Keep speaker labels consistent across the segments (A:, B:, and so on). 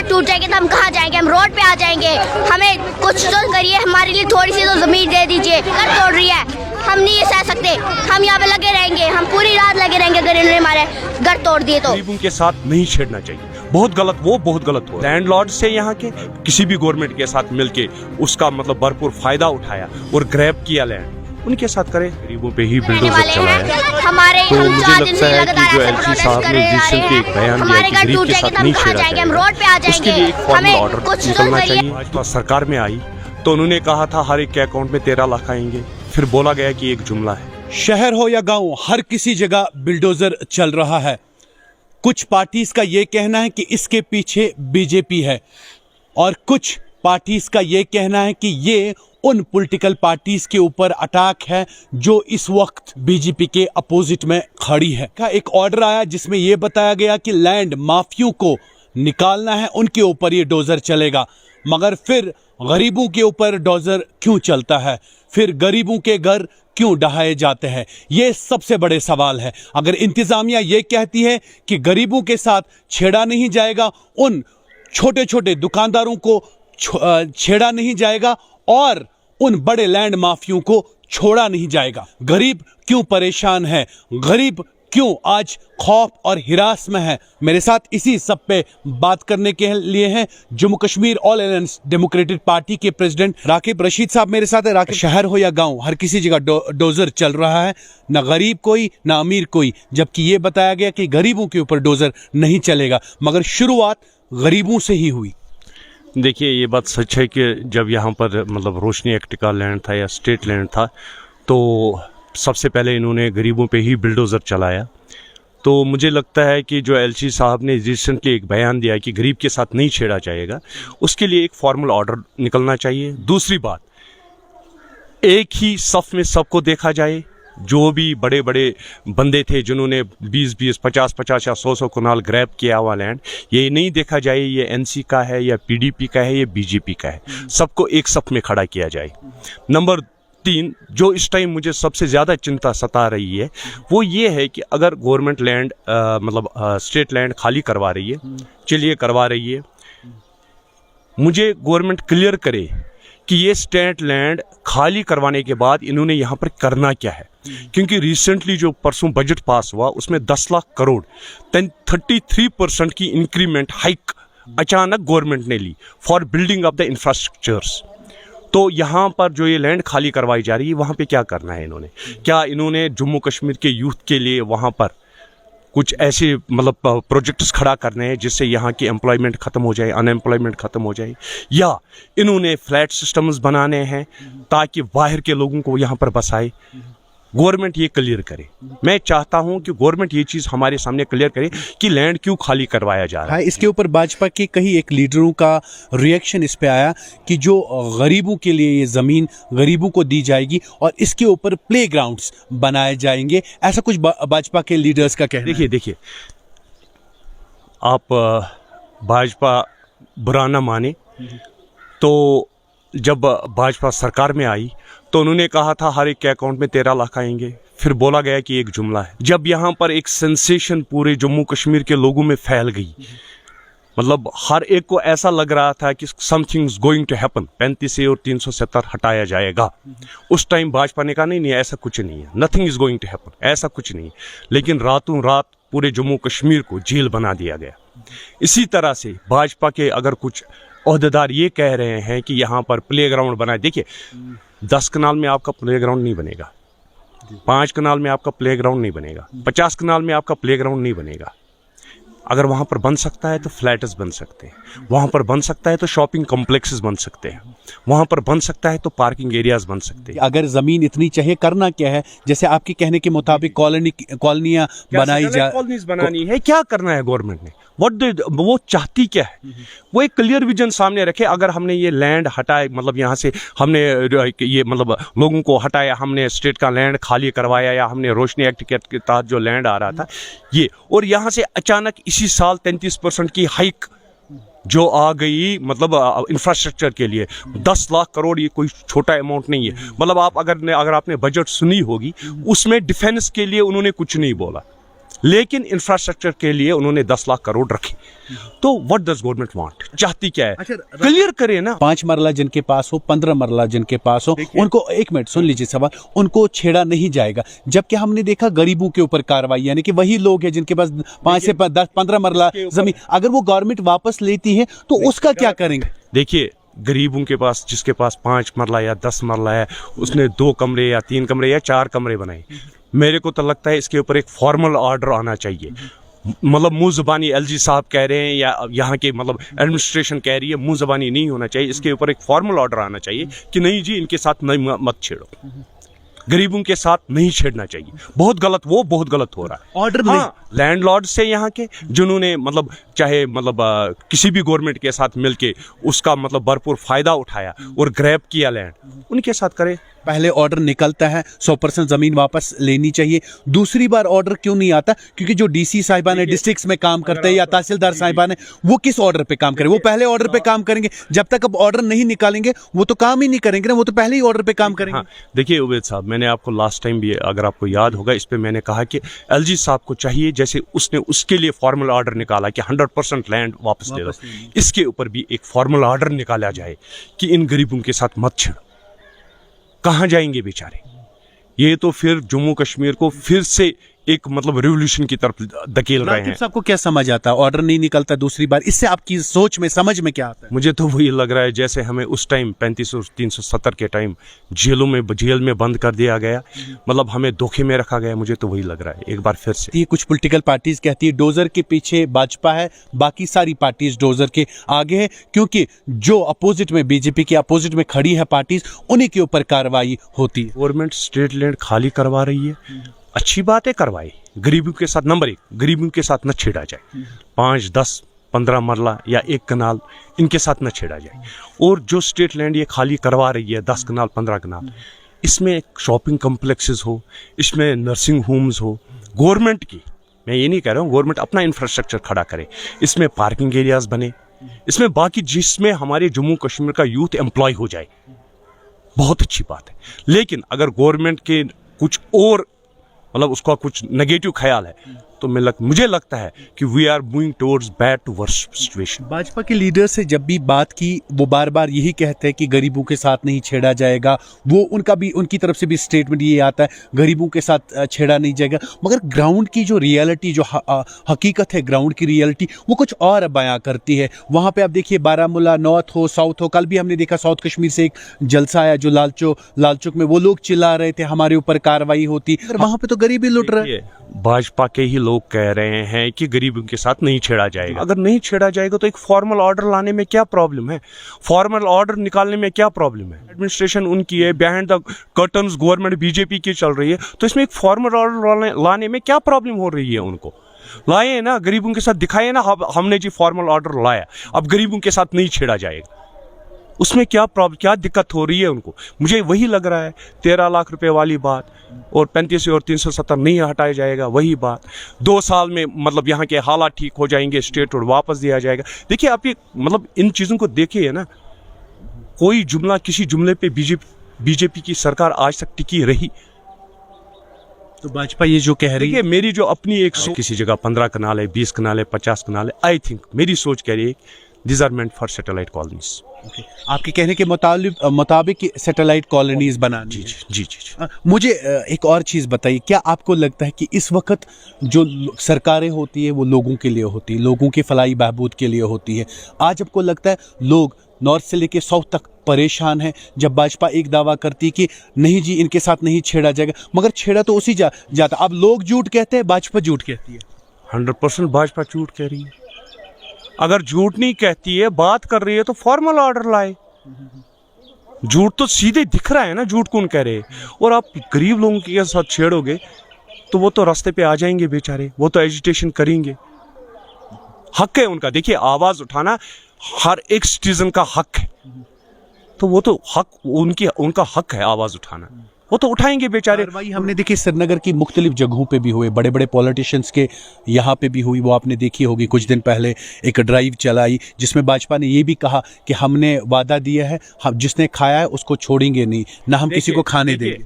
A: घर टूट जाएंगे तो हम कहाँ जाएंगे? हम रोड पे आ जाएंगे। हमें कुछ तो करिए, हमारे लिए थोड़ी सी तो जमीन दे दीजिए। घर तोड़ रही है, हम नहीं ये सह सकते। हम यहाँ पे लगे रहेंगे, हम पूरी रात लगे रहेंगे अगर इन्होंने हमारे घर तोड़ दिए तो।
B: गरीबों के साथ नहीं छेड़ना चाहिए, बहुत गलत, वो बहुत गलत हुआ। लैंडलॉर्ड से यहाँ के किसी भी गवर्नमेंट के साथ मिलके उसका मतलब भरपूर फायदा उठाया और ग्रैब किया लैंड, उनके साथ करे। गरीबों पे ही बिल्डोजर चलाया।
A: हमारे
B: तो मुझे लगता है कि जो एलसी साहब ने रिसेंटली एक बयान दिया कि गरीब के साथ नहीं छेड़ा जाएगा, उसके लिए एक फॉर्मल ऑर्डर निकलना चाहिए। भाजपा सरकार में आई तो उन्होंने कहा था हर एक के अकाउंट में 13 लाख आएंगे, फिर बोला गया कि एक जुमला है।
C: शहर हो या गांव, हर किसी जगह बिल्डोजर चल रहा है। कुछ पार्टीज का ये कहना है कि इसके पीछे बीजेपी है और कुछ पार्टीज का ये कहना है कि ये उन पॉलिटिकल पार्टीज के ऊपर अटैक है जो इस वक्त बीजेपी के अपोजिट में खड़ी है। का एक ऑर्डर आया जिसमें यह बताया गया कि लैंड माफियों को निकालना है, उनके ऊपर ये डोजर चलेगा। मगर फिर गरीबों के ऊपर डोजर क्यों चलता है? फिर गरीबों के घर क्यों ढहाए जाते हैं? ये सबसे बड़े सवाल है। अगर इंतजामिया ये कहती है कि गरीबों के साथ छेड़ा नहीं जाएगा, उन छोटे छोटे दुकानदारों को छेड़ा नहीं जाएगा और उन बड़े लैंड माफियों को छोड़ा नहीं जाएगा, गरीब क्यों परेशान है? गरीब क्यों आज खौफ और हिरास में है? मेरे साथ इसी सब पे बात करने के लिए हैं Jammu Kashmir all alliance democratic party के प्रेसिडेंट राकिब रशीद साहब मेरे साथ है। राकिब, शहर हो या गांव, हर किसी जगह डोजर चल रहा है, ना गरीब कोई ना अमीर कोई, जबकि ये बताया गया कि गरीबों के ऊपर डोजर नहीं चलेगा, मगर शुरुआत गरीबों से ही हुई।
B: देखिए, ये बात सच है कि जब यहाँ पर मतलब रोशनी एक्ट का लैंड था या स्टेट लैंड था तो सबसे पहले इन्होंने गरीबों पे ही बिल्डोज़र चलाया। तो मुझे लगता है कि जो एलसी साहब ने रिसेंटली एक बयान दिया कि गरीब के साथ नहीं छेड़ा जाएगा, उसके लिए एक फॉर्मल ऑर्डर निकलना चाहिए। दूसरी बात, एक ही सफ में सबको देखा जाए। जो भी बड़े बड़े बंदे थे जिन्होंने 20-20, 50-50 या 100-100 कनाल ग्रैब किया हुआ लैंड, ये नहीं देखा जाए ये एनसी का है या पीडीपी का है या बीजेपी का है, सबको एक सफ में खड़ा किया जाए। नंबर 3, जो इस टाइम मुझे सबसे ज़्यादा चिंता सता रही है वो ये है कि अगर गवर्नमेंट लैंड मतलब स्टेट लैंड खाली करवा रही है, चलिए करवा रही है, मुझे गवर्नमेंट क्लियर करे कि ये स्टेट लैंड खाली करवाने के बाद इन्होंने यहाँ पर करना क्या है। क्योंकि रिसेंटली जो परसों बजट पास हुआ उसमें 10 लाख करोड़ 33% की इंक्रीमेंट हाइक अचानक गवर्नमेंट ने ली for building of the infrastructures. तो यहाँ पर जो ये लैंड खाली करवाई जा रही है वहाँ पे क्या करना है इन्होंने? क्या इन्होंने जम्मू कश्मीर के यूथ के लिए वहाँ पर कुछ ऐसे मतलब प्रोजेक्ट्स खड़ा करने हैं जिससे यहाँ की एम्प्लॉयमेंट ख़त्म हो जाए, अनएम्प्लॉयमेंट ख़त्म हो जाए, या इन्होंने फ्लैट सिस्टम्स बनाने हैं ताकि बाहर के लोगों को यहाँ पर बसाए? गवर्नमेंट ये क्लियर करे। मैं चाहता हूं कि गवर्नमेंट ये चीज़ हमारे सामने क्लियर करे कि लैंड क्यों खाली करवाया जा रहा है।
C: इसके ऊपर भाजपा के कई एक लीडरों का रिएक्शन इस पे आया कि जो गरीबों के लिए ये ज़मीन गरीबों को दी जाएगी और इसके ऊपर प्लेग्राउंड्स बनाए जाएंगे, ऐसा कुछ भाजपा के लीडर्स का कहना है।
B: देखिए, आप भाजपा बुरा ना माने, तो जब भाजपा सरकार में आई तो उन्होंने कहा था हर एक के अकाउंट में 13 लाख आएंगे, फिर बोला गया कि एक जुमला है। जब यहाँ पर एक सेंसेशन पूरे जम्मू कश्मीर के लोगों में फैल गई, मतलब हर एक को ऐसा लग रहा था कि something is going to happen, 35A और 370 हटाया जाएगा। उस टाइम भाजपा ने कहा नहीं ऐसा कुछ नहीं है, nothing is going to happen, ऐसा कुछ नहीं है। लेकिन रातों रात पूरे जम्मू कश्मीर को जेल बना दिया गया। इसी तरह से भाजपा के अगर कुछ ओहदेदार ये कह रहे हैं कि यहाँ पर प्लेग्राउंड बनाए, देखिए 10 कनाल में आपका प्लेग्राउंड नहीं बनेगा, 5 कनाल में आपका प्लेग्राउंड नहीं बनेगा, 50 कनाल में आपका प्लेग्राउंड नहीं बनेगा। अगर वहाँ पर बन सकता है तो फ्लैट्स बन सकते हैं, वहाँ पर बन सकता है तो शॉपिंग कॉम्प्लेक्सेस बन सकते हैं, वहाँ पर बन सकता है तो पार्किंग एरियाज बन सकते हैं।
C: अगर ज़मीन इतनी चाहिए, करना क्या है? जैसे आपके कहने के मुताबिक कॉलोनियाँ बनाई जाए,
B: कॉलोनीज बनानी है, क्या करना है गवर्नमेंट ने? वो चाहती क्या है? वो एक क्लियर विजन सामने रखे। अगर हमने ये लैंड हटाए, मतलब यहाँ से हमने ये मतलब लोगों को हटाया, हमने स्टेट का लैंड खाली करवाया, या हमने रोशनी एक्ट के तहत जो लैंड आ रहा था ये, और यहाँ से अचानक इसी साल 33% की हाइक जो आ गई, मतलब इंफ्रास्ट्रक्चर के लिए 10 लाख करोड़, ये कोई छोटा अमाउंट नहीं है। मतलब आप अगर आपने बजट सुनी होगी, उसमें डिफेंस के लिए उन्होंने कुछ नहीं बोला, लेकिन इंफ्रास्ट्रक्चर के लिए उन्होंने 10 लाख करोड़ रखे। तो व्हाट डज गवर्नमेंट वांट, चाहती क्या है, क्लियर करे ना।
C: 5 मरला जिनके पास हो, 15 मरला जिनके पास हो, उनको, एक मिनट सुन लीजिए सवाल, उनको छेड़ा नहीं जाएगा। जबकि हमने देखा गरीबों के ऊपर कार्रवाई, यानी कि वही लोग हैं जिनके पास 5 से 10 15 मरला जमीन, अगर वो गवर्नमेंट वापस लेती है तो उसका क्या करेंगे?
B: देखिए, गरीबों के पास, जिसके पास 5 मरला या 10 मरला है, उसने 2 कमरे या 3 कमरे या 4 कमरे बनाए। मेरे को तो लगता है इसके ऊपर एक फॉर्मल ऑर्डर आना चाहिए। मतलब मुंह ज़बानी एलजी साहब कह रहे हैं या यहाँ के मतलब एडमिनिस्ट्रेशन कह रही है, मुंह ज़बानी नहीं होना चाहिए। इसके ऊपर एक फॉर्मल ऑर्डर आना चाहिए कि नहीं जी, इनके साथ नहीं मत छेड़ो, गरीबों के साथ नहीं छेड़ना चाहिए। बहुत गलत, वो बहुत गलत हो रहा है।
C: ऑर्डर
B: लैंडलॉर्ड से यहाँ के जिन्होंने मतलब चाहे मतलब किसी भी गवर्नमेंट के साथ मिलके उसका मतलब भरपूर फायदा उठाया और ग्रैब किया लैंड, उनके साथ करे।
C: पहले ऑर्डर निकलता है 100% जमीन वापस लेनी चाहिए, दूसरी बार ऑर्डर क्यों नहीं आता? क्योंकि जो डीसी साहिबान है, डिस्ट्रिक्ट्स में काम करते हैं, या तहसीलदार साहिबान है, वो किस ऑर्डर पे काम करें? वो पहले ऑर्डर पे काम करेंगे। जब तक अब ऑर्डर नहीं निकालेंगे वो तो काम ही नहीं करेंगे ना, वो तो पहले ही ऑर्डर पे काम करेंगे।
B: देखिए उबैद साहब, मैंने आपको लास्ट टाइम भी, अगर आपको याद होगा, इस पे मैंने कहा कि एलजी साहब को चाहिए, जैसे उसने उसके लिए फॉर्मल ऑर्डर निकाला कि 100% लैंड वापस ले लो, इसके ऊपर भी एक फॉर्मल ऑर्डर निकाला जाए कि इन गरीबों के साथ मत छेड़ो। कहाँ जाएंगे बेचारे? ये तो फिर जम्मू कश्मीर को फिर से एक मतलब रिवॉल्यूशन की तरफ धकेल रहे हैं।
C: आपको क्या समझ आता है, ऑर्डर नहीं निकलता दूसरी बार, इससे आपकी सोच में, समझ में क्या आता है?
B: मुझे तो वही लग रहा है जैसे हमें उस टाइम 35 और 370 के टाइम जेल में बंद कर दिया गया, मतलब हमें धोखे में रखा गया। मुझे तो वही लग रहा है एक बार फिर से।
C: ये कुछ पॉलिटिकल पार्टीज कहती है डोजर के पीछे भाजपा है, बाकी सारी पार्टीज डोजर के आगे है, क्योंकि जो अपोजिट में, बीजेपी के अपोजिट में खड़ी है पार्टीज, उन्हीं के ऊपर कार्रवाई होती है।
B: गवर्नमेंट स्टेट लैंड खाली करवा रही है, अच्छी बात है, करवाई। गरीबों के साथ, नंबर 1, गरीबों के साथ न छेड़ा जाए। 5, 10, 15 मरला या 1 कनाल, इनके साथ न छेड़ा जाए। और जो स्टेट लैंड ये खाली करवा रही है, 10 कनाल, 15 कनाल, इसमें शॉपिंग कॉम्प्लेक्सेस हो, इसमें नर्सिंग होम्स हो, गवर्नमेंट की, मैं ये नहीं कह रहा हूँ, गवर्नमेंट अपना इंफ्रास्ट्रक्चर खड़ा करे, इसमें पार्किंग एरियाज बने, इसमें बाकी, जिसमें हमारे जम्मू कश्मीर का यूथ एम्प्लॉय हो जाए, बहुत अच्छी बात है। लेकिन अगर गवर्नमेंट के कुछ और मतलब उसका कुछ नेगेटिव ख्याल है, तो मुझे लगता है कि we are moving towards bad to worse situation.
C: Bhajpa के लीडर से जब भी बात की, वो बार बार यही कहते हैं कि गरीबों के साथ नहीं छेड़ा जाएगा। वो उनकी तरफ से भी स्टेटमेंट ये आता है, गरीबों के साथ छेड़ा नहीं जाएगा। मगर ग्राउंड की जो रियलिटी, जो हकीकत है, ग्राउंड की रियलिटी, वो कुछ और बयां करती है। वहाँ पे आप देखिए, बारामूला नॉर्थ हो, साउथ हो, कल भी हमने देखा साउथ कश्मीर से एक जलसा आया जो लालचौक में, वो लोग चिल्ला रहे थे हमारे ऊपर कार्रवाई होती, वहाँ पे तो गरीबी लुट रहे हैं।
B: भाजपा के ही लोग कह रहे हैं कि गरीबों के साथ नहीं छेड़ा जाएगा। अगर नहीं छेड़ा जाएगा तो एक फॉर्मल ऑर्डर लाने में क्या प्रॉब्लम है? फॉर्मल ऑर्डर निकालने में क्या प्रॉब्लम है? एडमिनिस्ट्रेशन उनकी है, behind the curtains government BJP की चल रही है, तो इसमें एक फॉर्मल ऑर्डर लाने में क्या प्रॉब्लम हो रही है? उनको लाए ना, गरीबों के साथ दिखाए ना, हमने जी फॉर्मल ऑर्डर लाया, अब गरीबों के साथ नहीं छेड़ा जाएगा। उसमें क्या प्रॉब्लम, क्या दिक्कत हो रही है उनको? मुझे वही लग रहा है, 13 लाख रुपए वाली बात और 35 और 370 नहीं हटाया जाएगा, वही बात। 2 साल में मतलब यहाँ के हालात ठीक हो जाएंगे, स्टेट रोड वापस दिया जाएगा। देखिए आप ये मतलब इन चीज़ों को देखिए ना, कोई जुमला, किसी जुमले पे बीजेपी की सरकार आज तक टिकी रही?
C: तो भाजपा ये जो कह रही है,
B: मेरी जो अपनी एक किसी जगह 15 कनाल है, 20 कनाल है, 50 कनाल है, आई थिंक मेरी सोच कह रही है this are meant for satellite colonies.
C: आपके कहने के मुताबिक सैटेलाइट कॉलोनीज बनानी।
B: जी।
C: मुझे एक और चीज़ बताइए, क्या आपको लगता है कि इस वक्त जो सरकारें होती है वो लोगों के लिए होती है, लोगों की फलाई बहबूद के लिए होती है? आज आपको लगता है लोग नॉर्थ से लेके साउथ तक परेशान है जब भाजपा एक दावा करती है कि नहीं जी, इनके साथ नहीं छेड़ा जाएगा, मगर छेड़ा तो उसी जाता। अब लोग झूठ कहते हैं, भाजपा झूठ कहती है।
B: 100% भाजपा झूठ कह रही है। अगर झूठ नहीं कहती है, बात कर रही है, तो फॉर्मल ऑर्डर लाए। झूठ तो सीधे दिख रहा है ना, झूठ कौन कह रहे हैं? और आप गरीब लोगों के साथ छेड़ोगे तो वो तो रास्ते पे आ जाएंगे बेचारे, वो तो एजिटेशन करेंगे। हक है उनका, देखिए आवाज उठाना हर एक सिटीजन का हक है, तो वो तो हक उनका हक है आवाज उठाना, वो तो उठाएंगे बेचारे।
C: भाई हमने देखी श्रीनगर की मुख्तलिफ जगहों पे भी हुए, बड़े बड़े पॉलिटिशियंस के यहाँ पे भी हुई, वो आपने देखी होगी। कुछ दिन पहले एक ड्राइव चलाई जिसमें भाजपा ने ये भी कहा कि हमने वादा दिया है, हम जिसने खाया है उसको छोड़ेंगे नहीं, ना हम किसी को खाने देंगे।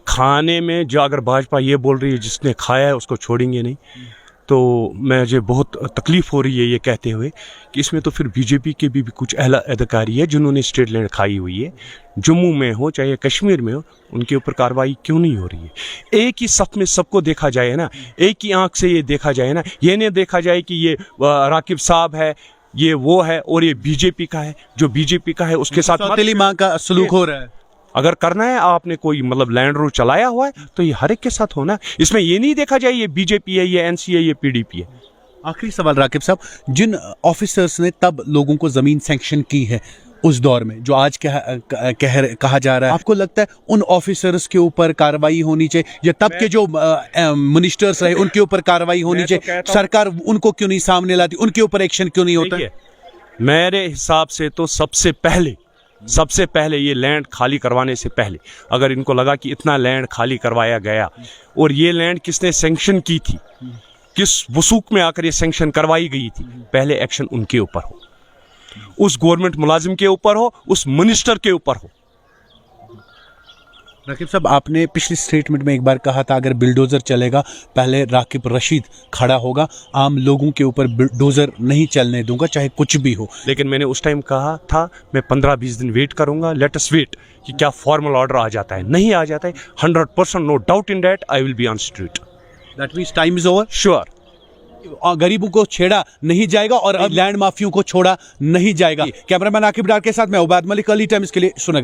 B: खाने में जो अगर भाजपा ये बोल रही है जिसने खाया है उसको छोड़ेंगे नहीं, तो मुझे बहुत तकलीफ़ हो रही है ये कहते हुए कि इसमें तो फिर बीजेपी के भी कुछ अहला अधिकारी है जिन्होंने स्टेट लैंड खाई हुई है, जम्मू में हो चाहे कश्मीर में हो, उनके ऊपर कार्रवाई क्यों नहीं हो रही है। एक ही सफ में सबको देखा जाए ना, एक ही आंख से ये देखा जाए ना, ये नहीं देखा जाए कि ये राकिब साहब है, ये वो है और ये बीजेपी का है, जो बीजेपी का है उसके साथ
C: सौतेली माँ का सलूक हो रहा है।
B: अगर करना है आपने कोई मतलब लैंड रूल चलाया हुआ है तो ये हर एक के साथ होना। इसमें ये नहीं देखा जाए ये बीजेपी है, ये एनसी है, ये पीडीपी है।
C: आखिरी सवाल राकिब साहब, जिन ऑफिसर्स ने तब लोगों को जमीन सैंक्शन की है उस दौर में, जो आज कहा जा रहा है, आपको लगता है उन ऑफिसर्स के ऊपर कार्रवाई होनी चाहिए या तब के जो मिनिस्टर्स रहे उनके ऊपर कार्रवाई होनी चाहिए? सरकार उनको क्यों नहीं सामने लाती, उनके ऊपर एक्शन क्यों नहीं होता?
B: मेरे हिसाब से तो सबसे पहले ये लैंड खाली करवाने से पहले अगर इनको लगा कि इतना लैंड खाली करवाया गया और ये लैंड किसने सैंक्शन की थी, किस वसूख में आकर ये सैंक्शन करवाई गई थी, पहले एक्शन उनके ऊपर हो, उस गवर्नमेंट मुलाजिम के ऊपर हो, उस मिनिस्टर के ऊपर हो।
C: राकिब साहब, आपने पिछली स्टेटमेंट में एक बार कहा था अगर बिल्डोजर चलेगा पहले राकिब रशीद खड़ा होगा, आम लोगों के ऊपर बिल्डोजर नहीं चलने दूंगा चाहे कुछ भी हो।
B: लेकिन मैंने उस टाइम कहा था मैं 15-20 दिन वेट करूंगा, लेट अस वेट कि क्या फॉर्मल ऑर्डर आ जाता है। नहीं आ जाता है 100% no doubt in that I will be on street.
C: That means time is over.
B: Sure.
C: गरीबों को छेड़ा नहीं जाएगा और लैंड माफियों को छोड़ा नहीं जाएगा। कैमरामैन आकिब डार के साथ मैं उबैद मलिक, अर्ली टाइम्स के लिए श्रीनगर।